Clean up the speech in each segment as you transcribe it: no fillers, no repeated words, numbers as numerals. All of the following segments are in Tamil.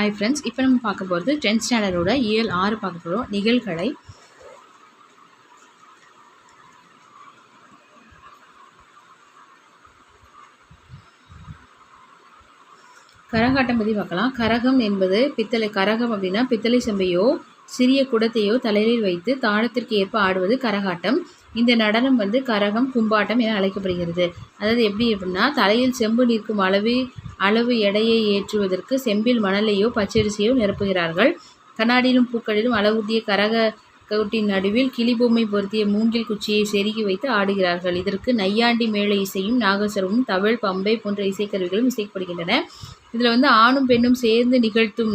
ஹாய் ஃப்ரெண்ட்ஸ், இப்போ நம்ம பார்க்க போகிறது 10th ஸ்டாண்டர்டோட இயல் 6 பார்க்க போகிறோம். நிகழ்கலை. கரகாட்டம் பற்றி பார்க்கலாம். கரகம் என்பது பித்தளை. கரகம் அப்படின்னா பித்தளை செம்பையோ சிறிய குடத்தையோ தலையில் வைத்து தாளத்திற்கு ஏற்ப ஆடுவது கரகாட்டம். இந்த நடனம் கரகம் கும்பாட்டம் என அழைக்கப்படுகிறது. அதாவது எப்படி அப்படின்னா, தலையில் செம்பு நிற்கும் அளவு எடையை ஏற்றுவதற்கு செம்பில் மணலையோ பச்சரிசியோ நிரப்புகிறார்கள். கண்ணாடியிலும் பூக்களிலும் அளவுத்திய கரகட்டின் நடுவில் கிளிபொம்மை பொருத்திய மூங்கில் குச்சியை செருகி வைத்து ஆடுகிறார்கள். இதற்கு நையாண்டி மேள இசையும் நாகஸ்வரமும் தவழ் பம்பை போன்ற இசைக்கருவிகளும் இசைக்கப்படுகின்றன. இதில் ஆணும் பெண்ணும் சேர்ந்து நிகழ்த்தும்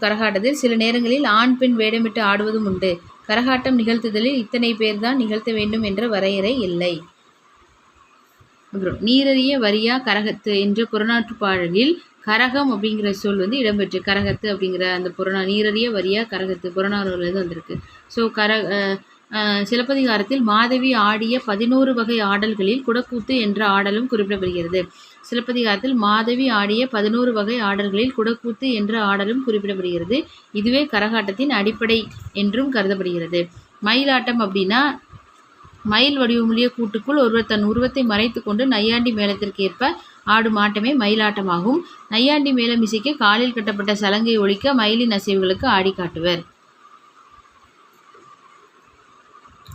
கரகாட்டத்தில் சில நேரங்களில் ஆண் பெண் வேடமிட்டு ஆடுவதும் உண்டு. கரகாட்டம் நிகழ்த்துதலில் இத்தனை பேர்தான் நிகழ்த்த வேண்டும் என்ற வரையறை இல்லை. நீரறிய வரியா கரகத்து என்ற புறநாற்று பாடலில் கரகம் அப்படிங்கிற சொல் இடம்பெற்று, கரகத்து அப்படிங்கிற அந்த நீரறிய வரியா கரகத்து புறநானூர்லேருந்து வந்திருக்கு. ஸோ சிலப்பதிகாரத்தில் மாதவி ஆடிய 11 வகை ஆடல்களில் குடக்கூத்து என்ற ஆடலும் குறிப்பிடப்படுகிறது. சிலப்பதிகாரத்தில் மாதவி ஆடிய 11 வகை ஆடல்களில் குடக்கூத்து என்ற ஆடலும் குறிப்பிடப்படுகிறது. இதுவே கரகாட்டத்தின் அடிப்படை என்றும் கருதப்படுகிறது. மயிலாட்டம் அப்படின்னா, மயில் வடிவமுடைய கூட்டுக்குள் ஒருவர் தன் உருவத்தை மறைத்து கொண்டு நையாண்டி மேளத்திற்கு ஏற்ப ஆடும் ஆட்டமே மயிலாட்டமாகும். நையாண்டி மேளம் இசைக்க காலில் கட்டப்பட்ட சலங்கை ஒலிக்க மயிலின் அசைவுகளுக்கு ஆடி காட்டுவர்.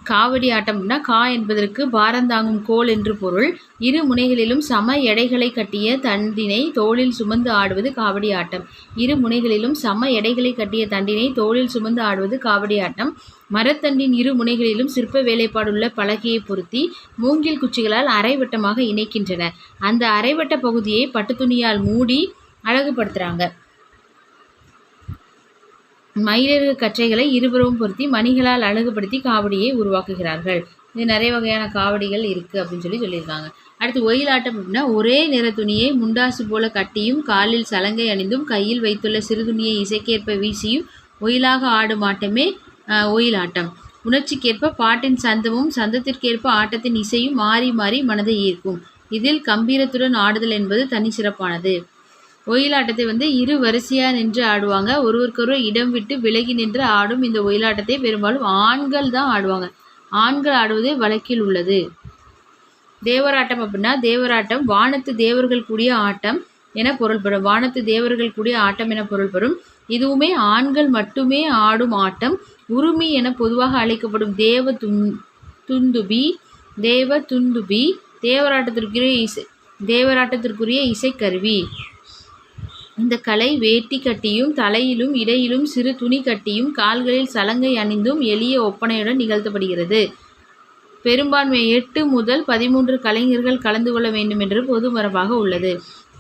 காவடி ஆட்டம் அப்படின்னா, கா என்பதற்கு பாரந்தாங்கும் கோல் என்று பொருள். இரு முனைகளிலும் சம எடைகளை கட்டிய தண்டினை தோளில் சுமந்து ஆடுவது காவடி ஆட்டம். இரு முனைகளிலும் சம எடைகளை கட்டிய தண்டினை தோளில் சுமந்து ஆடுவது காவடி ஆட்டம். மரத்தண்டின் இரு முனைகளிலும் சிற்ப வேலைப்பாடுள்ள பலகையை பொருத்தி மூங்கில் குச்சிகளால் அரைவட்டமாக இணைக்கின்றன. அந்த அரைவட்ட பகுதியை பட்டுத்துணியால் மூடி அழகுபடுத்துகிறாங்க. மயிலிறகு கற்றைகளை இருபுறமும் பொருத்தி மணிகளால் அழகுபடுத்தி காவடியை உருவாக்குகிறார்கள். இது நிறைய வகையான காவடிகள் இருக்குது அப்படின்னு சொல்லியிருக்காங்க. அடுத்து ஒயிலாட்டம் அப்படின்னா, ஒரே நிற துணியை முண்டாசு போல கட்டியும் காலில் சலங்கை அணிந்தும் கையில் வைத்துள்ள சிறு துணியை இசைக்கேற்ப வீசியும் ஒயிலாக ஆடும் ஆட்டமே ஒயிலாட்டம். உணர்ச்சிக்கேற்ப பாட்டின் சந்தமும் சந்தத்திற்கேற்ப ஆட்டத்தின் இசையும் மாறி மாறி மனதை ஈர்க்கும். இதில் கம்பீரத்துடன் ஆடுதல் என்பது தனி சிறப்பானது. ஒயிலாட்டத்தை இரு வரிசையாக நின்று ஆடுவாங்க. ஒருவருக்கொருவர் இடம் விட்டு விலகி நின்று ஆடும் இந்த ஒயிலாட்டத்தை பெரும்பாலும் ஆண்கள் தான் ஆடுவாங்க. ஆண்கள் ஆடுவதே வழக்கில் உள்ளது. தேவராட்டம் அப்படின்னா, தேவராட்டம் வானத்து தேவர்கள் கூடிய ஆட்டம் என பொருள்படும். வானத்து தேவர்கள் கூடிய ஆட்டம் என பொருள்படும். இதுவுமே ஆண்கள் மட்டுமே ஆடும் ஆட்டம். உருமி என பொதுவாக அழைக்கப்படும் தேவ துந்துபி தேவராட்டத்திற்குரிய இசைக்கருவி. இந்த கலை வேட்டி கட்டியும் தலையிலும் இடையிலும் சிறு துணி கட்டியும் கால்களில் சலங்கை அணிந்தும் எளிய ஒப்பனையுடன் நிகழ்த்தப்படுகிறது. பெரும்பான்மை 8 முதல் 13 கலைஞர்கள் கலந்து கொள்ள வேண்டும் என்று பொது மரபாக உள்ளது.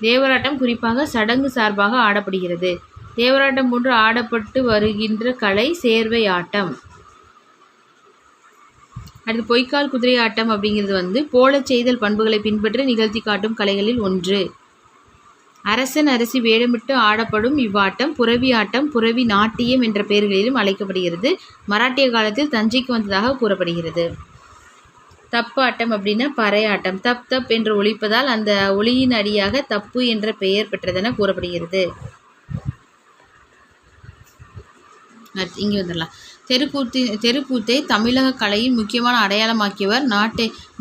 தேவராட்டம் குறிப்பாக சடங்கு சார்பாக ஆடப்படுகிறது. தேவராட்டம் போன்று ஆடப்பட்டு வருகின்ற கலை சேர்வை ஆட்டம். அடுத்து பொய்க்கால் குதிரை ஆட்டம் அப்படிங்கிறது போலச் செய்தல் பண்புகளை பின்பற்றி நிகழ்த்தி காட்டும் கலைகளில் ஒன்று. அரசன் அரசி வேடமிட்டு ஆடப்படும் இவ்வாட்டம் புரவி ஆட்டம், புரவி நாட்டியம் என்ற பெயர்களிலும் அழைக்கப்படுகிறது. மராட்டிய காலத்தில் தஞ்சைக்கு வந்ததாக கூறப்படுகிறது. தப்பு ஆட்டம் அப்படின்னா பறையாட்டம். தப் தப் என்று ஒலிப்பதால் அந்த ஒலியின் அடியாக தப்பு என்ற பெயர் பெற்றதென கூறப்படுகிறது. இங்கே வந்துடலாம். தெருக்கூத்தை தமிழக கலையின் முக்கியமான அடையாளமாக்கியவர்.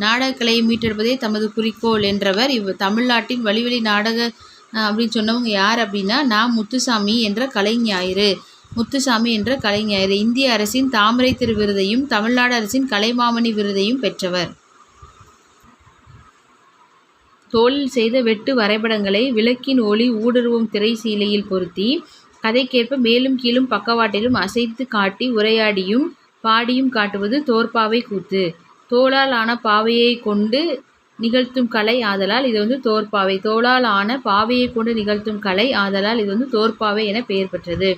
நாடகக்கலையை மீட்டெடுப்பதே தமது குறிக்கோள் என்றவர். தமிழ்நாட்டின் வழிவழி நாடக அப்படின்னு சொன்னவங்க யார் அப்படின்னா, முத்துசாமி என்ற கலைஞாயிறு. இந்திய அரசின் தாமரை திரு விருதையும் தமிழ்நாடு அரசின் கலைமாமணி விருதையும் பெற்றவர். தோளில் செய்த வெட்டு வரைபடங்களை விளக்கின் ஒளி ஊடுருவும் திரை சீலையில் பொருத்தி கதைக்கேற்ப மேலும் கீழும் பக்கவாட்டிலும் அசைத்து காட்டி உரையாடியும் பாடியும் காட்டுவது தோற்பாவை கூத்து. தோளால் ஆன பாவையை கொண்டு நிகழ்த்தும் கலை ஆதலால் இது தோற்பாவை. தோளால் ஆன பாவையை கொண்டு நிகழ்த்தும் கலை ஆதலால் இது தோற்பாவை என பெயர் பெற்றது.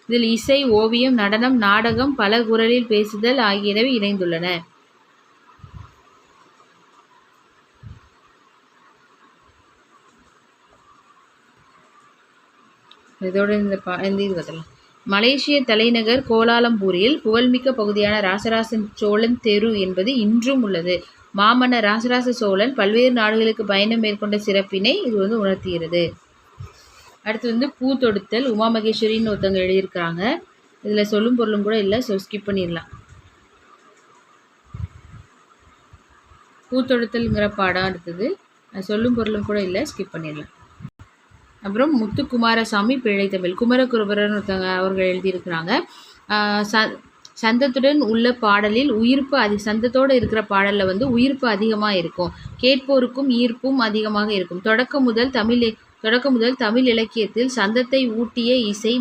இதில் இசை, ஓவியம், நடனம், நாடகம், பல குரலில் பேசுதல் ஆகியவை இணைந்துள்ளன. இதோட இது வரலாம். மலேசிய தலைநகர் கோலாலம்பூரில் புகழ்மிக்க பகுதியான ராசராச சோழன் தெரு என்பது இன்றும் உள்ளது. மாமன்னர் ராசராச சோழன் பல்வேறு நாடுகளுக்கு பயணம் மேற்கொண்ட சிறப்பினை இது உணர்த்துகிறது. அடுத்து வந்து பூ தொடுத்தல் உமா மகேஸ்வரின்னு ஒருத்தவங்க எழுதியிருக்கிறாங்க. இதில் சொல்லும் பொருளும் கூட இல்லை, ஸோ ஸ்கிப் பண்ணிடலாம். பூ தொடுத்தல்ங்கிற பாடம் அடுத்தது, சொல்லும் பொருளும் கூட இல்லை, ஸ்கிப் பண்ணிடலாம். அப்புறம் முத்துக்குமாரசாமி பிள்ளைத்தமிழ் குமரகுருபரன் ஒருத்தவங்க அவர்கள் எழுதியிருக்கிறாங்க. சந்தத்துடன் உள்ள பாடலில் உயிர்ப்பு சந்தத்தோடு இருக்கிற பாடலில் வந்து உயிர்ப்பு அதிகமாக இருக்கும், கேட்போருக்கும் ஈர்ப்பும் அதிகமாக இருக்கும். தொடக்கம் முதல் தமிழ் இலக்கியத்தில் சந்தத்தை ஊட்டிய இசை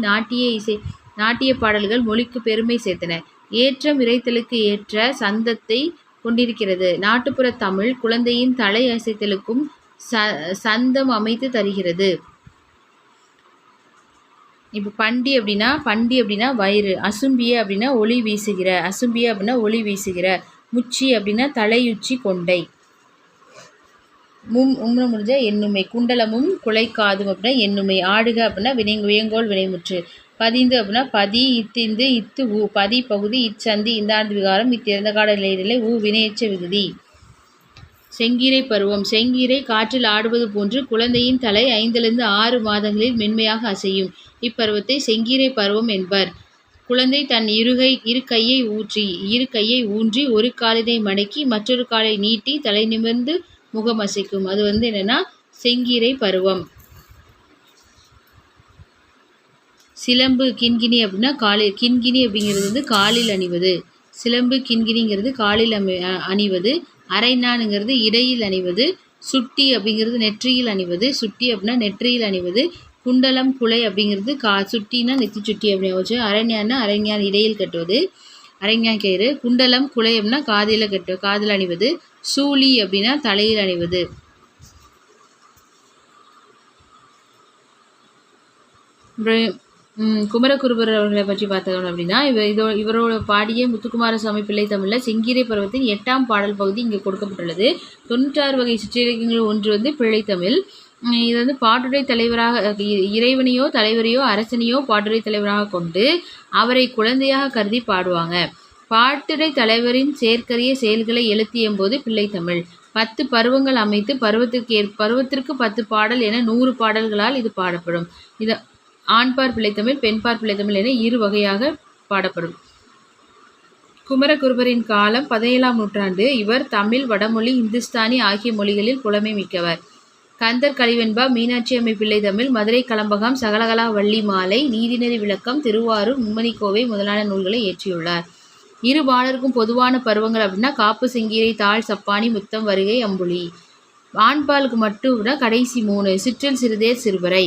நாட்டிய பாடல்கள் மொழிக்கு பெருமை சேர்த்தன. ஏற்றம் இறைத்தலுக்கு ஏற்ற சந்தத்தை கொண்டிருக்கிறது. நாட்டுப்புற தமிழ் குழந்தையின் தலை அசைத்தலுக்கும் சந்தம் அமைத்து தருகிறது. இப்போ பண்டி அப்படின்னா வயிறு, அசும்பிய அப்படின்னா ஒளி வீசுகிற, முச்சி அப்படின்னா தலையுச்சி கொண்டை, முடிஞ்ச எண்ணுமை, குண்டலமும் குலைக்காதும் அப்படின்னா எண்ணுமை, ஆடுக அப்படின்னா வியங்கோல் வினைமுற்று, பதிந்து அப்படின்னா பதி, இத்திந்து இத்து ஊ, பதி பகுதி, இச்சந்தி இந்தாண்டு விகாரம், இத்திறந்த கால நிலையிலே ஊ வினையச்ச விகுதி. செங்கீரை பருவம் செங்கீரை காற்றில் ஆடுவது போன்று குழந்தையின் தலை 5-6 மாதங்களில் மென்மையாக அசையும். இப்பருவத்தை செங்கீரை பருவம் என்பர். குழந்தை தன் இரு கையை ஊன்றி ஒரு காலினை மடக்கி மற்றொரு காலை நீட்டி தலை நிமிர்ந்து முகம் அசைக்கும். அது வந்து என்னன்னா செங்கீரை பருவம். சிலம்பு கிண்கிணி அப்படின்னா காலில், கிண்கிணி அப்படிங்கிறது வந்து காலில் அணிவது, சிலம்பு கிண்கிணிங்கிறது காலில் அணிவது, அரைநானுங்கிறது இடையில் அணிவது, சுட்டி அப்படிங்கிறது நெற்றியில் அணிவது, குண்டலம் குலை அப்படிங்கிறது சுட்டினா நெத்தி சுட்டி அப்படின்னு வச்சு, அரைஞான் இடையில் கட்டுவது, அரைஞான் கயிறு, குண்டலம் குலை அப்படின்னா காதில் அணிவது, சூளி அப்படின்னா தலையில் அணிவது. குமரகுருபரர் அவர்களை பற்றி பார்த்தோம் அப்படின்னா, இவரோட பாடிய முத்துக்குமாரசாமி பிள்ளை தமிழில் செங்கீரை பருவத்தின் 8ஆம் பாடல் பகுதி இங்கே கொடுக்கப்பட்டுள்ளது. 96 வகை சிற்றிலக்கியங்கள் ஒன்று வந்து பிள்ளைத்தமிழ். இது வந்து பாட்டுடை தலைவராக இறைவனையோ தலைவரையோ அரசனையோ பாட்டுடை தலைவராக கொண்டு அவரை குழந்தையாக கருதி பாடுவாங்க. பாட்டுடை தலைவரின் செயற்கரிய செயல்களை எழுத்தியம்போது பிள்ளைத்தமிழ். 10 பருவங்கள் அமைத்து பருவத்திற்கு 10 பாடல் என 100 பாடல்களால் இது பாடப்படும். இது ஆண்பார் பிள்ளைத்தமிழ், பெண்பார் பிள்ளைத்தமிழ் என 2 வகையாக பாடப்படும். குமரகுருபரின் காலம் 17ஆம் நூற்றாண்டு. இவர் தமிழ், வடமொழி, இந்துஸ்தானி ஆகிய மொழிகளில் புலமை மிக்கவர். கந்தர் கலிவெண்பா, மீனாட்சி அம்மை பிள்ளைத்தமிழ், மதுரை கலம்பகம், சகலகலா வள்ளி மாலை, நீதிநெறி விளக்கம், திருவாரூர், மும்மணிக்கோவை முதலான நூல்களை இயற்றியுள்ளார். இரு பாலருக்கும் பொதுவான பருவங்கள் அப்படின்னா காப்பு, செங்கீரை, தாழ், சப்பானி, முத்தம், வருகை, அம்புலி. ஆண்பாலுக்கு மட்டும் கடைசி 3 சிற்றில், சிறுதேர், சிறுவரை.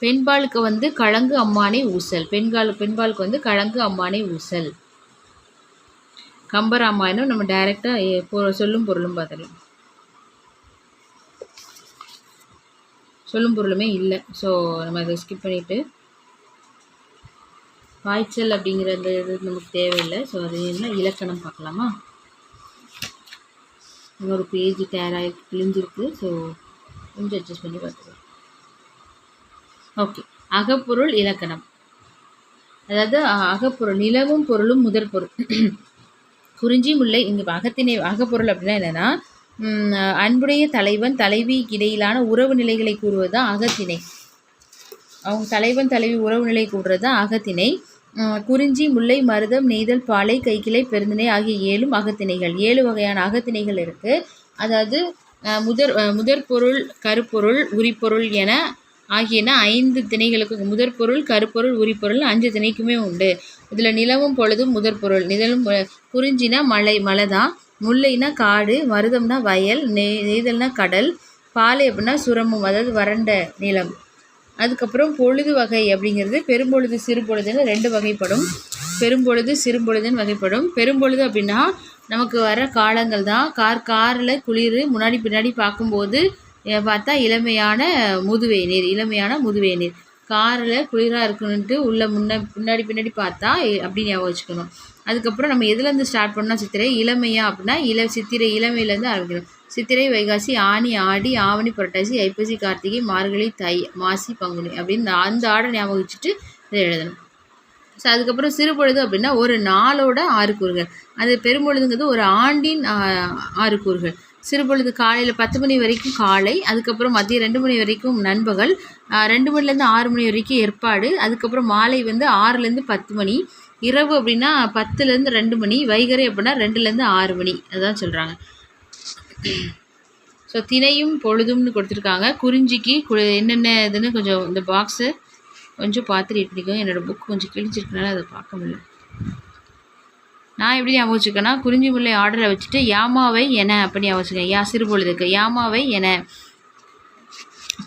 பெண்பாலுக்கு வந்து கழங்கு, அம்மானை, ஊசல். பெண்பாலுக்கு வந்து கழங்கு, அம்மானை, ஊசல். கம்பராமாயணம் நம்ம டைரெக்டாக சொல்லும் பொருளும் பார்த்துக்கலாம். சொல்லும் பொருளுமே இல்லை, ஸோ நம்ம இதை ஸ்கிப் பண்ணிவிட்டு பாய்ச்சல் அப்படிங்கிற அந்த இது நமக்கு தேவையில்லை. ஸோ அது என்ன இலக்கணம் பார்க்கலாமா? ஒரு பேஜ் டேராகி கிழிஞ்சிருக்கு, ஸோ கொஞ்சம் அட்ஜஸ்ட் பண்ணி பார்த்துக்கலாம். ஓகே, அகப்பொருள் இலக்கணம். அதாவது அகப்பொருள் நிலவும் பொருளும் முதற் பொருள். குறிஞ்சி முல்லை இங்கே அகப்பொருள் அப்படின்னா என்னென்னா, அன்புடைய தலைவன் தலைவி இடையிலான உறவு நிலைகளை கூறுவது தான் அகத்திணை. அவங்க தலைவன் தலைவி உறவு நிலை கூறுறது தான் அகத்திணை. குறிஞ்சி, முல்லை, மருதம், நெய்தல், பாலை, கைக்கிளை, பெருந்திணை ஆகிய 7 அகத்திணைகள். 7 வகையான அகத்திணைகள் இருக்குது. அதாவது முதற்பொருள், கருப்பொருள், உரிப்பொருள் என ஆகியன 5 திணைகளுக்கு முதற்பொருள், கருப்பொருள், உரிப்பொருள் 5 திணைக்குமே உண்டு. இதில் நிலவும் பொழுதும் முதற்பொருள். குறிஞ்சினா மலை தான், முல்லைனா காடு, மருதம்னா வயல், நெய்தல்னா கடல், பாலை அப்படின்னா சுரமும், அதாவது வறண்ட நிலம். அதுக்கப்புறம் பொழுது வகை அப்படிங்கிறது பெரும்பொழுது, சிறுபொழுதுன்னு 2 வகைப்படும். பெரும்பொழுது, சிறுபொழுதுன்னு வகைப்படும். பெரும்பொழுது அப்படின்னா நமக்கு வர காலங்கள் தான். காரில் குளிர், முன்னாடி பின்னாடி பார்க்கும்போது பார்த்தா இளமையான முதுவே நீர். காரில் குளிராக இருக்கணுன்ட்டு முன்னாடி பின்னாடி பார்த்தா அப்படின்னு ஞாபகம் வச்சுக்கணும். அதுக்கப்புறம் நம்ம எதுலேருந்து ஸ்டார்ட் பண்ணால் சித்திரை, இளமையா அப்படின்னா சித்திரை இளமையிலேருந்து ஆரம்பிக்கணும். சித்திரை, வைகாசி, ஆனி, ஆடி, ஆவணி, புரட்டாசி, ஐப்பசி, கார்த்திகை, மார்கழி, தை, மாசி, பங்குனி அப்படின்னு அந்த ஆர்டர் ஞாபகம் வச்சுட்டு இதை எழுதணும். ஸோ அதுக்கப்புறம் சிறுபொழுது அப்படின்னா ஒரு நாளோட 6 கூறுகள். அது பெரும்பொழுதுங்கிறது ஒரு ஆண்டின் 6 கூறுகள். சிறுபொழுது காலையில் 10 மணி வரைக்கும் காலை, அதுக்கப்புறம் மதியம் 2 மணி வரைக்கும் நண்பகல், 2 மணிலேருந்து 6 மணி வரைக்கும் ஏற்பாடு, அதுக்கப்புறம் மாலை வந்து 6லேருந்து 10 மணி, இரவு அப்படின்னா 10லேருந்து 2 மணி, வைகறை அப்படின்னா 2லேருந்து 6 மணி, அதுதான் சொல்கிறாங்க. ஸோ திணையும் பொழுதும்னு கொடுத்துருக்காங்க. குறிஞ்சிக்கு என்னென்ன இதுன்னு கொஞ்சம் இந்த பாக்ஸு கொஞ்சம் பார்த்து ரீட் பண்ணிக்கோங்க. என்னோடய புக் கொஞ்சம் கிழிச்சிருக்கனால அதை பார்க்க முடியல. நான் எப்படி ஞாபகம் வச்சுக்கேன்னா, குறிஞ்சி முல்லை ஆர்டரை வச்சுட்டு யாமாவை என அப்படி ஞாபகம் வச்சுக்கேன். சிறுபொழுதுக்கு யாமாவை என.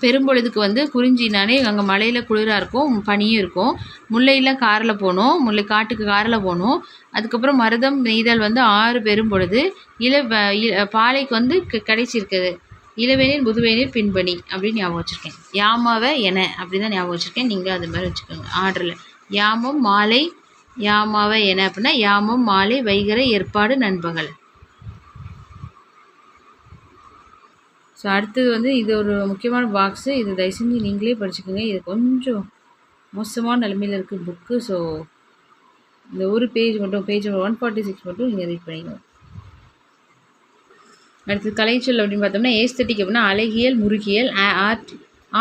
பெரும்பொழுதுக்கு வந்து குறிஞ்சினாலே அங்கே மலையில் குளிராக இருக்கும், பனியும் இருக்கும். முல்லையில் காரில் போகணும், முல்லை காட்டுக்கு காரில் போகணும். அதுக்கப்புறம் மருதம் நெய்தல் வந்து 6 பெரும்பொழுது. பாலைக்கு வந்து கடைசி இருக்குது இளவேனில் முதுவேனில் பின்பணி அப்படின்னு ஞாபகம் வச்சுருக்கேன். யாமாவை என அப்படி தான் ஞாபகம் வச்சுருக்கேன். நீங்கள் அது மாதிரி வச்சுக்கோங்க ஆர்டரில். யாமம் மாலை யாமாவை என அப்படின்னா யாமம் மாலை வைகறை ஏற்பாடு நண்பகல். ஸோ அடுத்தது வந்து இது ஒரு முக்கியமான பாக்ஸு. இது தயவு செஞ்சு நீங்களே படிச்சுக்கோங்க. இது கொஞ்சம் மோசமான நிலைமையில் இருக்குது புக்கு. ஸோ இந்த ஒரு பேஜ் 146 மட்டும் நீங்கள் ரீட் பண்ணிக்கணும். அடுத்தது கலைச்சொல் அப்படின்னு பார்த்தோம்னா ஏஸ்தட்டிக் அப்படின்னா அழகியல், முருகியல்,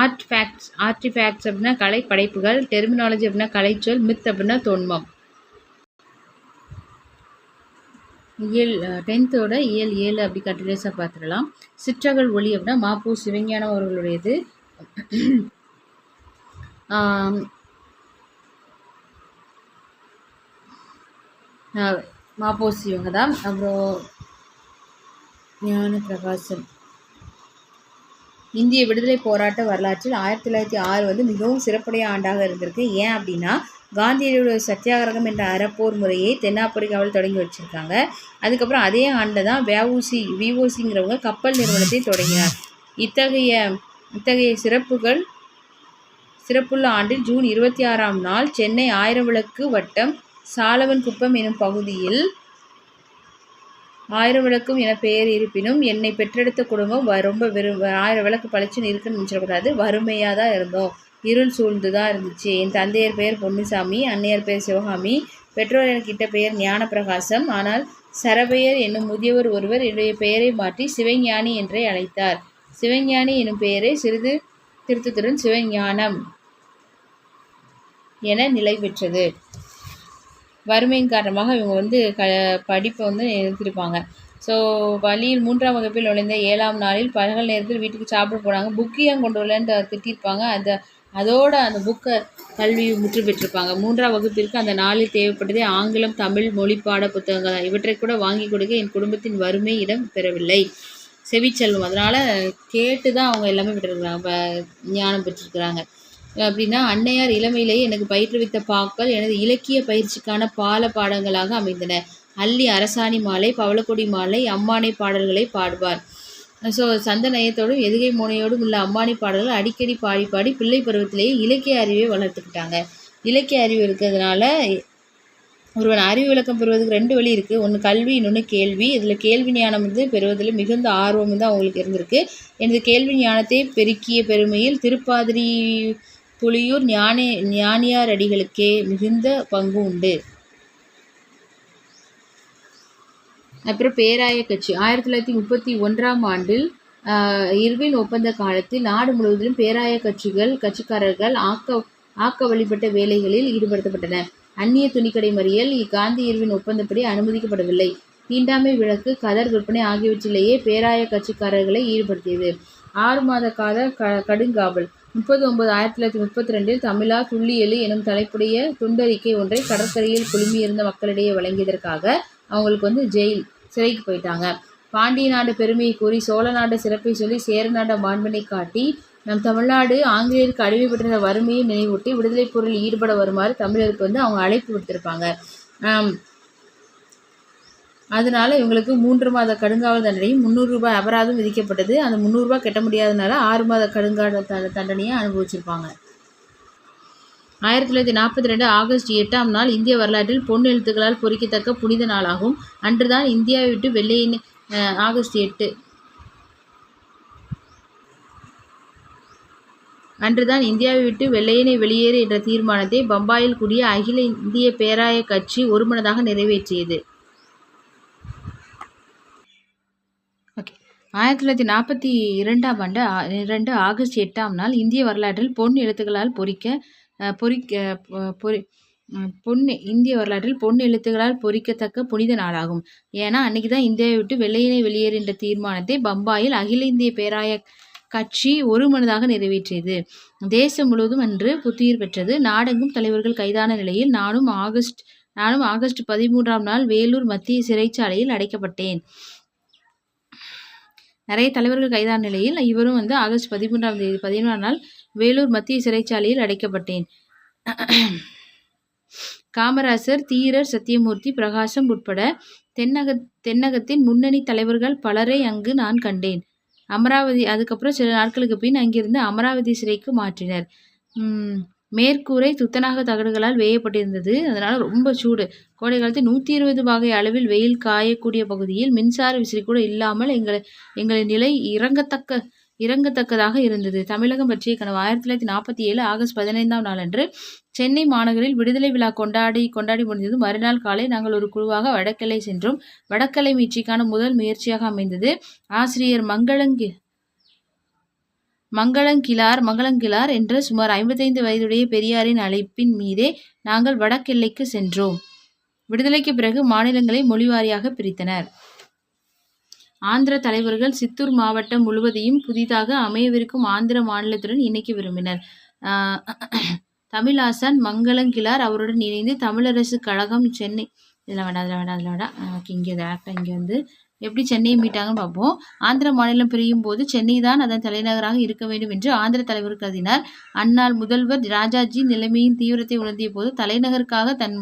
ஆர்டிஃபேக்ட்ஸ் அப்படின்னா கலை படைப்புகள், டெர்மினாலஜி அப்படின்னா கலைச்சொல், மித் அப்படின்னா தொன்மம். இயல் 10th இயல் 7 அப்படி கண்டினியூஸாக பார்த்துடலாம். சிற்றகல் ஒளி அப்படின்னா மாப்போ சிவஞானம் அவர்களுடையது. மாப்போசி இவங்க தான். அப்புறம் ஞான பிரகாசம். இந்திய விடுதலை போராட்ட வரலாற்றில் 1906 வந்து மிகவும் சிறப்புடைய ஆண்டாக இருந்திருக்கு. ஏன் அப்படின்னா காந்தியடியோட சத்தியாகிரகம் என்ற அறப்போர் முறையை தென்னாப்பிரிக்காவில் தொடங்கி வச்சுருக்காங்க. அதுக்கப்புறம் அதே ஆண்டு தான் விஓசிங்கிறவங்க கப்பல் நிறுவனத்தை தொடங்கினார். இத்தகைய சிறப்புள்ள ஆண்டில் ஜூன் 26ஆம் நாள் சென்னை 1000 விளக்கு வட்டம் சாலவன் குப்பம் எனும் பகுதியில் 1000 விளக்கும் என பெயர் இருப்பினும் என்னை பெற்றெடுத்த குடும்பம் ரொம்ப 1000 விளக்கு பளிச்சுன்னு இருக்குன்னு நினச்சிடக்கூடாது. வறுமையாக தான் இருந்தோம், இருள் சூழ்ந்து தான் இருந்துச்சு. என் தந்தையர் பெயர் பொன்னுசாமி, அன்னையர் பெயர் சிவகாமி, பெற்றோர் எனக்கு இட்ட பெயர் ஞான பிரகாசம். ஆனால் சரபெயர் என்னும் முதியவர் ஒருவர் என்னுடைய பெயரை மாற்றி சிவஞானி என்றே அழைத்தார். சிவஞானி என்னும் பெயரை சிறிது திருத்தத்துடன் சிவஞானம் என நிலை பெற்றது. வறுமையின் காரணமாக இவங்க வந்து படிப்பை வந்து நிறுத்திருப்பாங்க. ஸோ பள்ளியில் 3ஆம் வகுப்பில் நுழைந்த 7ஆம் நாளில் பகல் நேரத்தில் வீட்டுக்கு சாப்பிட போனாங்க. புக்கு ஏன் கொண்டு வரலன்னு திட்டிருப்பாங்க. அதோட அந்த புக்கை கல்வி முற்று பெற்றிருப்பாங்க. 3ஆம் வகுப்பிற்கு அந்த நாளில் தேவைப்பட்டதே ஆங்கிலம், தமிழ், மொழிப்பாட புத்தகங்கள் தான். இவற்றை கூட வாங்கி கொடுக்க என் குடும்பத்தின் வறுமை இடம் பெறவில்லை. செவிச்செல்வம், அதனால் கேட்டு தான் அவங்க எல்லாமே பெற்றிருக்கிறாங்க, ஞானம் பெற்றிருக்கிறாங்க. அப்படின்னா அன்னையார் இளமையிலேயே எனக்கு பயிற்றுவித்த பாக்கள் எனது இலக்கிய பயிற்சிக்கான பாடங்களாக அமைந்தன. அள்ளி அரசாணி மாலை, பவளக்கொடி மாலை, அம்மானை பாடல்களை பாடுவார். ஸோ சந்த நயத்தோடும் எதுகை மோனையோடும் உள்ள அம்மானி பாடல்கள் அடிக்கடி பாடி பிள்ளை பருவத்திலேயே இலக்கிய அறிவை வளர்த்துக்கிட்டாங்க. இலக்கிய அறிவு இருக்கிறதுனால ஒருவன் அறிவு விளக்கம் பெறுவதுக்கு 2 வழி இருக்குது. ஒன்று கல்வி, இன்னொன்று கேள்வி. இதில் கேள்வி ஞானம் வந்து பெறுவதில் மிகுந்த ஆர்வம் தான் அவங்களுக்கு இருந்திருக்கு. எனது கேள்வி ஞானத்தை பெருக்கிய பெருமையில் திருப்பாதிரி புலியூர் ஞானியார் அடிகளுக்கே மிகுந்த பங்கு உண்டு. அப்புறம் பேராய கட்சி 1931ஆம் ஆண்டில் இர்வின் ஒப்பந்த காலத்தில் நாடு முழுவதிலும் பேராய கட்சிக்காரர்கள் ஆக்க வழிபட்ட வேலைகளில் ஈடுபடுத்தப்பட்டன. அந்நிய துணிக்கடை மறியல் காந்தி இர்வின் ஒப்பந்தப்படி அனுமதிக்கப்படவில்லை. தீண்டாமை விளக்கு, கதர் விற்பனை ஆகியவற்றிலேயே பேராய கட்சிக்காரர்களை ஈடுபடுத்தியது. 6 மாத கால கடுங்காவல் 30/9/1932 தமிழா துள்ளி எழு எனும் தலைப்புடைய துண்டறிக்கை ஒன்றை கடற்கரையில் குழுமியிருந்த மக்களிடையே வழங்கியதற்காக அவங்களுக்கு வந்து சிறைக்கு போயிட்டாங்க. பாண்டிய நாடு பெருமையை கூறி சோழ நாடு சிறப்பை சொல்லி சேர நாடு மாண்பினை காட்டி நம் தமிழ்நாடு ஆங்கிலேயருக்கு அடிமைப்பட்டிருந்த வறுமையை நினைவூட்டி விடுதலை போரில் ஈடுபட வருமாறு தமிழருக்கு வந்து அவங்க அழைப்பு விடுத்திருப்பாங்க. அதனால இவங்களுக்கு 3 மாத கடுங்காவல் தண்டனையும் 300 ரூபாய் அபராதம் விதிக்கப்பட்டது. அந்த 300 ரூபாய் கட்ட முடியாதனால 6 மாத கடுங்காவல் தண்டனையை அனுபவிச்சிருப்பாங்க. 1942 ஆகஸ்ட் 8ஆம் நாள் இந்திய வரலாற்றில் பொன் எழுத்துக்களால் பொறிக்கத்தக்க புனித நாளாகும். அன்றுதான் இந்தியாவை விட்டு வெள்ளையனே ஆகஸ்ட் 8 அன்றுதான் இந்தியாவை விட்டு வெள்ளையனை வெளியேறு என்ற தீர்மானத்தை பம்பாயில் கூடிய அகில இந்திய பேராய கட்சி ஒருமனதாக நிறைவேற்றியது. ஓகே, 1942ஆம் ஆண்டு 2 ஆகஸ்ட் 8ஆம் நாள் இந்திய வரலாற்றில் பொன் எழுத்துக்களால் இந்திய வரலாற்றில் பொன் எழுத்துக்களால் பொறிக்கத்தக்க புனித நாளாகும். ஏன்னா அன்னைக்கு தான் இந்தியாவை விட்டு வெள்ளையனே வெளியேறு என்ற தீர்மானத்தை பம்பாயில் அகில இந்திய பேராய கட்சி ஒருமனதாக நிறைவேற்றியது. தேசம் முழுவதும் அன்று புத்துயிர் பெற்றது. நாடெங்கும் தலைவர்கள் கைதான நிலையில் நானும் ஆகஸ்ட் 13ஆம் நாள் வேலூர் மத்திய சிறைச்சாலையில் அடைக்கப்பட்டேன். நிறைய தலைவர்கள் கைதான நிலையில் இவரும் ஆகஸ்ட் 13ஆம் நாள் வேலூர் மத்திய சிறைச்சாலையில் அடைக்கப்பட்டேன். காமராசர், தீரர் சத்தியமூர்த்தி, பிரகாசம் உட்பட தென்னகத்தின் முன்னணி தலைவர்கள் பலரை அங்கு நான் கண்டேன். அமராவதி அதுக்கப்புறம் சில நாட்களுக்கு பின் அங்கிருந்து அமராவதி சிறைக்கு மாற்றினர். மேற்கூரை துத்தநாக தகடுகளால் வேயப்பட்டிருந்தது. அதனால ரொம்ப சூடு. கோடை காலத்தில் 120 பாகை அளவில் வெயில் காயக்கூடிய பகுதியில் மின்சார விசிறி கூட இல்லாமல் எங்களின் நிலை இறங்கத்தக்கதாக இருந்தது. தமிழகம் பற்றிய கனவு. 1947 ஆகஸ்ட் 15ஆம் நாளன்று சென்னை மாநகரில் விடுதலை விழா கொண்டாடி முடிந்தது. மறுநாள் காலை நாங்கள் ஒரு குழுவாக வடக்கெல்லை சென்றோம். வடக்கெல்லை மீட்சிக்கான முதல் முயற்சியாக அமைந்தது ஆசிரியர் மங்களங்கிழார் என்ற சுமார் 55 வயதுடைய பெரியாரின் அழைப்பின் மீதே நாங்கள் வடக்கெல்லைக்கு சென்றோம். விடுதலைக்கு பிறகு மாநிலங்களை மொழிவாரியாக பிரித்தனர். ஆந்திர தலைவர்கள் சித்தூர் மாவட்டம் முழுவதையும் புதிதாக அமையவிருக்கும் ஆந்திர மாநிலத்துடன் இணைக்க விரும்பினர். தமிழாசான் மங்களங்கிழார் அவருடன் இணைந்து தமிழரசு கழகம் சென்னை இங்கே எப்படி சென்னையை மீட்டாங்கன்னு பார்ப்போம். ஆந்திர மாநிலம் பிரியும் போது சென்னை தான் அதன் தலைநகராக இருக்க வேண்டும் என்று ஆந்திர தலைவர் கருதினார். அந்நாள் முதல்வர் ராஜாஜி நிலைமையின் தீவிரத்தை உணர்த்திய போது தலைநகருக்காக தன்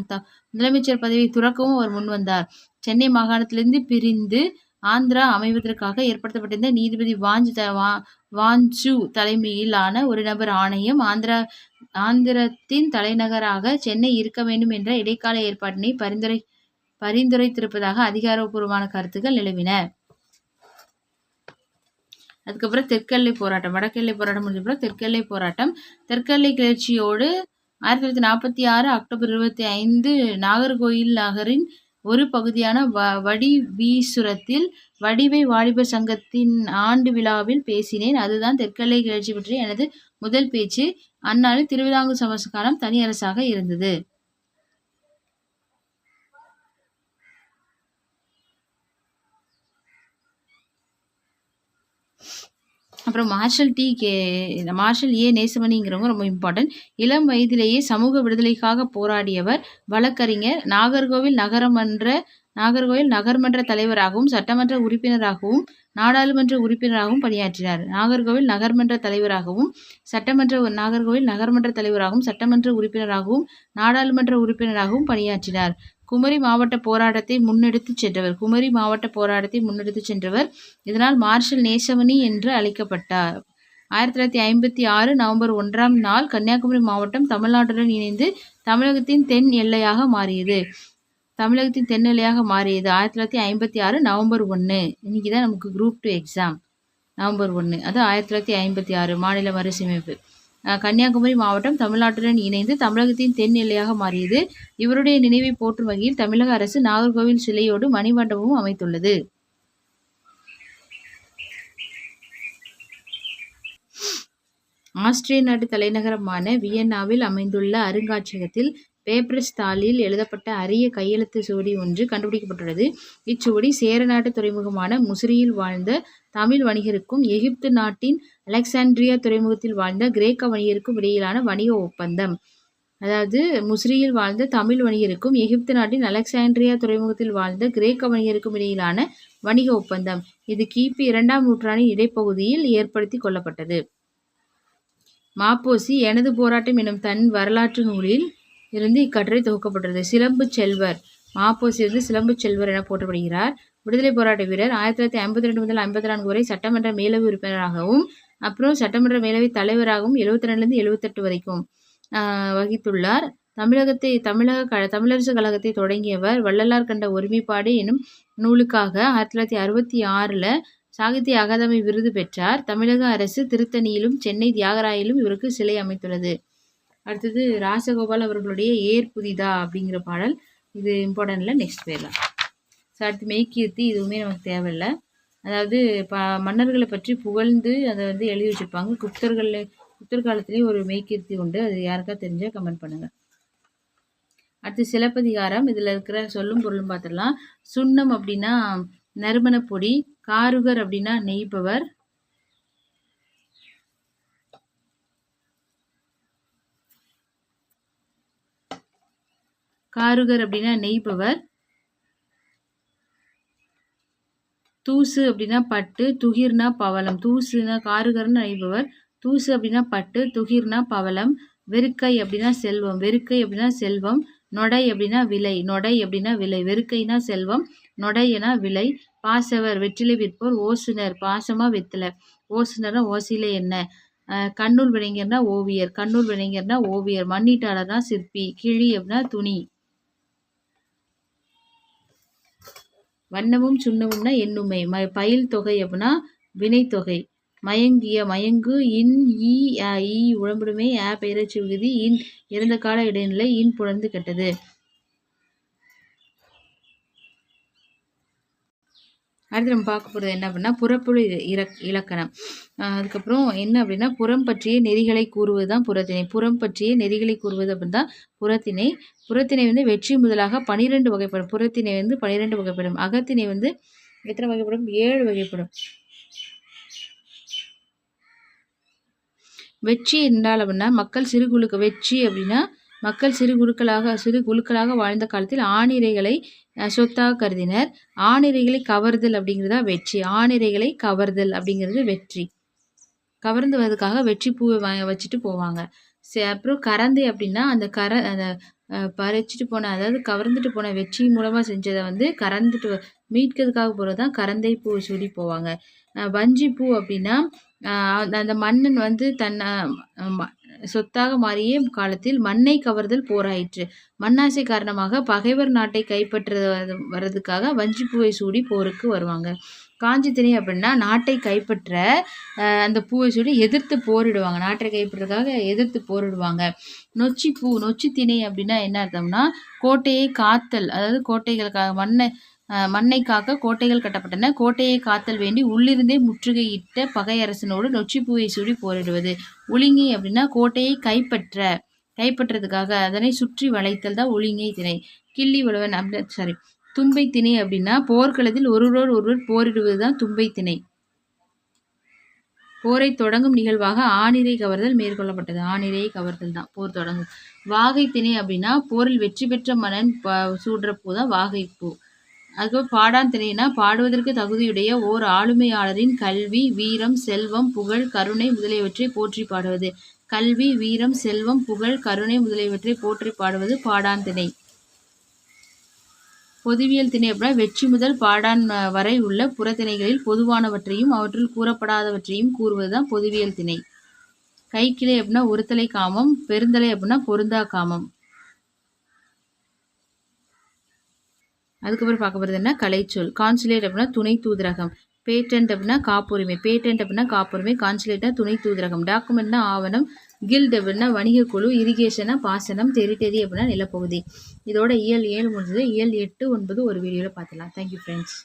முதலமைச்சர் பதவியை துறக்கவும் அவர் முன்வந்தார். சென்னை மாகாணத்திலிருந்து பிரிந்து ஆந்திரா அமைவதற்காக ஏற்படுத்தப்பட்டிருந்த நீதிபதி வாஞ்சு தலைமையிலான ஒரு நபர் ஆணையம் ஆந்திரத்தின் தலைநகராக சென்னை இருக்க வேண்டும் என்ற இடைக்கால ஏற்பாட்டினை பரிந்துரைத்திருப்பதாக அதிகாரப்பூர்வமான கருத்துக்கள் நிலவின. அதுக்கப்புறம் தெற்கெல்லை போராட்டம். வடக்கெல்லை போராட்டம் முடிஞ்சப்பறம் தெற்கெல்லை போராட்டம். தெற்கெல்லை கிளர்ச்சியோடு 1946 அக்டோபர் 25 நாகர்கோயில் நகரின் ஒரு பகுதியான வடிவீசுரத்தில் வடிவை வாலிபர் சங்கத்தின் ஆண்டு விழாவில் பேசினேன். அதுதான் தெற்கெல்லை கிளர்ச்சி பற்றிய எனது முதல் பேச்சு. அந்நாளில் திருவிதாங்கூர் சமஸ்தானம் தனி அரசாக இருந்தது. அப்புறம் மார்ஷல் ஏ நேசமணிங்கிறவங்க ரொம்ப இம்பார்ட்டன்ட். இளம் வயதிலேயே சமூக விடுதலைக்காக போராடியவர், வழக்கறிஞர். நாகர்கோவில் நகர்மன்ற தலைவராகவும் சட்டமன்ற உறுப்பினராகவும் நாடாளுமன்ற உறுப்பினராகவும் பணியாற்றினார். நாகர்கோவில் நகர்மன்ற தலைவராகவும் சட்டமன்ற உறுப்பினராகவும் நாடாளுமன்ற உறுப்பினராகவும் பணியாற்றினார். குமரி மாவட்ட போராட்டத்தை முன்னெடுத்துச் சென்றவர். இதனால் மார்ஷல் நேசமணி என்று அழைக்கப்பட்டார். 1956 நவம்பர் 1ஆம் நாள் கன்னியாகுமரி மாவட்டம் தமிழ்நாட்டுடன் இணைந்து தமிழகத்தின் தென் எல்லையாக மாறியது. 1956 நவம்பர் 1. இன்னைக்கு தான் நமக்கு குரூப் 2 எக்ஸாம். நவம்பர் 1 அது 1956 மாநில மறுசீரமைப்பு. கன்னியாகுமரி மாவட்டம் தமிழ்நாட்டுடன் இணைந்து தமிழகத்தின் தென் எல்லையாக மாறியது. இவருடைய நினைவை போற்றும் வகையில் தமிழக அரசு நாகர்கோவில் சிலையோடு மணிமண்டபமும் அமைத்துள்ளது. ஆஸ்திரிய நாட்டு தலைநகரமான வியன்னாவில் அமைந்துள்ள அருங்காட்சியகத்தில் பேப்பரஸ் தாளில் எழுதப்பட்ட அரிய கையெழுத்து சுவடி ஒன்று கண்டுபிடிக்கப்பட்டுள்ளது. இச்சுவடி சேர நாட்டு துறைமுகமான முசிறியில் வாழ்ந்த தமிழ் வணிகருக்கும் எகிப்து நாட்டின் அலெக்சாண்ட்ரியா துறைமுகத்தில் வாழ்ந்த கிரேக்க வணிகருக்கும் இடையிலான வணிக ஒப்பந்தம். அதாவது முசிறியில் வாழ்ந்த தமிழ் வணிகருக்கும் எகிப்து நாட்டின் அலெக்சாண்ட்ரியா துறைமுகத்தில் வாழ்ந்த கிரேக்க வணிகருக்கும் இடையிலான வணிக ஒப்பந்தம். இது கிபி 2ஆம் நூற்றாண்டின் இடைப்பகுதியில் ஏற்படுத்தி கொள்ளப்பட்டது. மாப்போசி எனது போராட்டம் எனும் தன் வரலாற்று நூலில் இருந்து இக்கட்டுரை தொகுக்கப்பட்டது. சிலம்பு செல்வர். மாப்போசி சிலம்பு செல்வர் என போற்றப்படுகிறார். விடுதலை போராட்ட வீரர். 1952 முதல் 54 வரை சட்டமன்ற மேலவை உறுப்பினராகவும் அப்புறம் சட்டமன்ற மேலவை தலைவராகவும் 72லேருந்து 78 வரைக்கும் வகித்துள்ளார். தமிழரசு கழகத்தை தொடங்கியவர். வள்ளலார் கண்ட ஒருமைப்பாடு எனும் நூலுக்காக 1966 சாகித்ய அகாதமி விருது பெற்றார். தமிழக அரசு திருத்தணியிலும் சென்னை தியாகராயிலும் இவருக்கு சிலை அமைத்துள்ளது. அடுத்தது ராசகோபால் அவர்களுடைய ஏர் புதிதா அப்படிங்கிற பாடல். இது இம்பார்ட்டன்ட்ல நெக்ஸ்ட் பேர்லாம். அடுத்து மெய்கீர்த்தி, இதுவுமே நமக்கு தேவையில்லை. அதாவது மன்னர்களை பற்றி புகழ்ந்து அதை வந்து எழுதி வச்சுருப்பாங்க. குப்தர் காலத்துலேயும் ஒரு மெய்கீர்த்தி உண்டு. அது யாருக்கா தெரிஞ்சால் கமெண்ட் பண்ணுங்கள். அடுத்து சிலப்பதிகாரம். இதில் இருக்கிற சொல்லும் பொருளும் பார்த்துடலாம். சுண்ணம் அப்படின்னா நறுமணப் பொடி. காருகர் அப்படின்னா நெய்பவர். காருகர் அப்படின்னா நெய்பவர். தூசு அப்படின்னா பட்டு. துகிர்னா பவளம். தூசுனா காருகர்னு நெய்பவர். தூசு அப்படின்னா பட்டு. துகிர்னா பவளம். வெறுக்கை அப்படின்னா செல்வம். வெறுக்கை அப்படின்னா செல்வம். நொடை அப்படின்னா விலை. நொடை அப்படின்னா விலை. வெறுக்கைனா செல்வம், நொடைனா விலை. பாசவர் வெற்றிலை விற்போர். ஓசுனர் பாசமா வெத்தலை. ஓசுனர்னா ஓசையில என்ன. கண்ணூல் வினைஞர்னா ஓவியர். கண்ணூல் வினைஞர்னா ஓவியர். மண்ணீட்டாளர்னா சிற்பி. கிழி அப்படின்னா துணி. வண்ணமும் சுண்ணமும்னா எண்ணுமை. பயில் தொகை அப்படின்னா வினைத்தொகை. மயங்கிய மயங்கு. இன் ஈ ஈ உடம்புடுமை. பெயரச்சு விகுதி. இன் இறந்த கால இடைநிலை. இன் புணர்ந்து கெட்டது. அடுத்து நம்ம பார்க்க போகிறது என்ன அப்படின்னா புறப்பொருள் இலக்கணம். அதுக்கப்புறம் என்ன அப்படின்னா புறம் பற்றிய நெறிகளை கூறுவது தான் புறத்திணை. புறம் பற்றிய நெறிகளை கூறுவது அப்படின்னு தான் புறத்திணை. புறத்திணை வந்து வெற்றி முதலாக 12 வகைப்படும். புறத்திணை வந்து 12 வகைப்படும். அகத்திணை வந்து எத்தனை வகைப்படும்? 7 வகைப்படும். வெற்றி என்றால் அப்படின்னா மக்கள் சிறு குழுக்கு. வெற்றி அப்படின்னா மக்கள் சிறு குழுக்களாக வாழ்ந்த காலத்தில் ஆணிரைகளை சொத்தாக கருதினர். ஆணிரைகளை கவர்தல் அப்படிங்கிறதா வெற்றி. ஆணிரைகளை கவர்தல் அப்படிங்கிறது வெற்றி. கவர்ந்து வர்றதுக்காக வெற்றி பூவை வச்சுட்டு போவாங்க. அப்புறம் கரந்தை அப்படின்னா அந்த பறிச்சுட்டு போன, அதாவது கவர்ந்துட்டு போன வெற்றி மூலமாக செஞ்சதை வந்து கறந்துட்டு மீட்கிறதுக்காக போகிறது தான் கரந்தை பூ சூடி போவாங்க. வஞ்சி பூ அப்படின்னா அந்த மன்னன் வந்து தன்னை சொத்தாக மாறிய காலத்தில் மண்ணை கவர்தல் போராயிற்று. மண்ணாசை காரணமாக பகைவர் நாட்டை கைப்பற்ற வர்றதுக்காக வஞ்சிப்பூவை சூடி போருக்கு வருவாங்க. காஞ்சி திணை அப்படின்னா நாட்டை கைப்பற்ற அந்த பூவை சூடி எதிர்த்து போரிடுவாங்க. நாட்டை கைப்பற்றதுக்காக எதிர்த்து போரிடுவாங்க. நொச்சி திணை அப்படின்னா என்ன அர்த்தம்னா கோட்டையை காத்தல். அதாவது கோட்டைகளுக்காக மண்ணை காக்க கோட்டைகள் கட்டப்பட்டன. கோட்டையை காத்தல் வேண்டி உள்ளிருந்தே முற்றுகையிட்ட பகையரசனோடு நொச்சிப்பூவை சூடி போரிடுவது. ஒழுங்கை அப்படின்னா கோட்டையை கைப்பற்றதுக்காக அதனை சுற்றி வளைத்தல் தான் ஒழுங்கை திணை. கிள்ளி வலுவன் தும்பை திணை அப்படின்னா போர்க்களத்தில் ஒருவர் போரிடுவது தான் தும்பை திணை. போரை தொடங்கும் நிகழ்வாக ஆணிரை கவர்தல் மேற்கொள்ளப்பட்டது. ஆணிரை கவர்தல் தான் போர் தொடங்கும். வாகை திணை அப்படின்னா போரில் வெற்றி பெற்ற மன்னன் சூடுற பூ தான் வாகைப்பூ. அதுக்கப்புறம் பாடான் திணைனா பாடுவதற்கு தகுதியுடைய ஓர் ஆளுமையாளரின் கல்வி, வீரம், செல்வம், புகழ், கருணை முதலியவற்றை போற்றி பாடுவது. கல்வி, வீரம், செல்வம், புகழ், கருணை முதலியவற்றை போற்றி பாடுவது பாடான் திணை. பொதுவியல் திணை அப்படின்னா வெற்றி முதல் பாடான் வரை உள்ள புறத்திணைகளில் பொதுவானவற்றையும் அவற்றில் கூறப்படாதவற்றையும் கூறுவதுதான் பொதுவியல் திணை. கைக்கிளை அப்படின்னா ஒருத்தலை காமம். பெருந்தலை அப்படின்னா பொருந்தா காமம். அதுக்கப்புறம் பார்க்க போகிறது என்ன கலைச்சொல். கான்சுலேட் அப்படின்னா துணை தூதரகம். பேட்டன்ட் அப்படின்னா காப்புரிமை. கான்சுலேட்னா துணை தூதரகம். டாக்குமெண்ட்னா ஆவணம். கில்ட் அப்படின்னா வணிக குழு. இரிகேஷனா பாசனம். டெரிட்டரி அப்படின்னா நிலப்பகுதி. இதோட இயல் 7 முடிஞ்சது. இயல் 8, 9 ஒரு வீடியோவில் பார்த்துலாம். Thank you friends.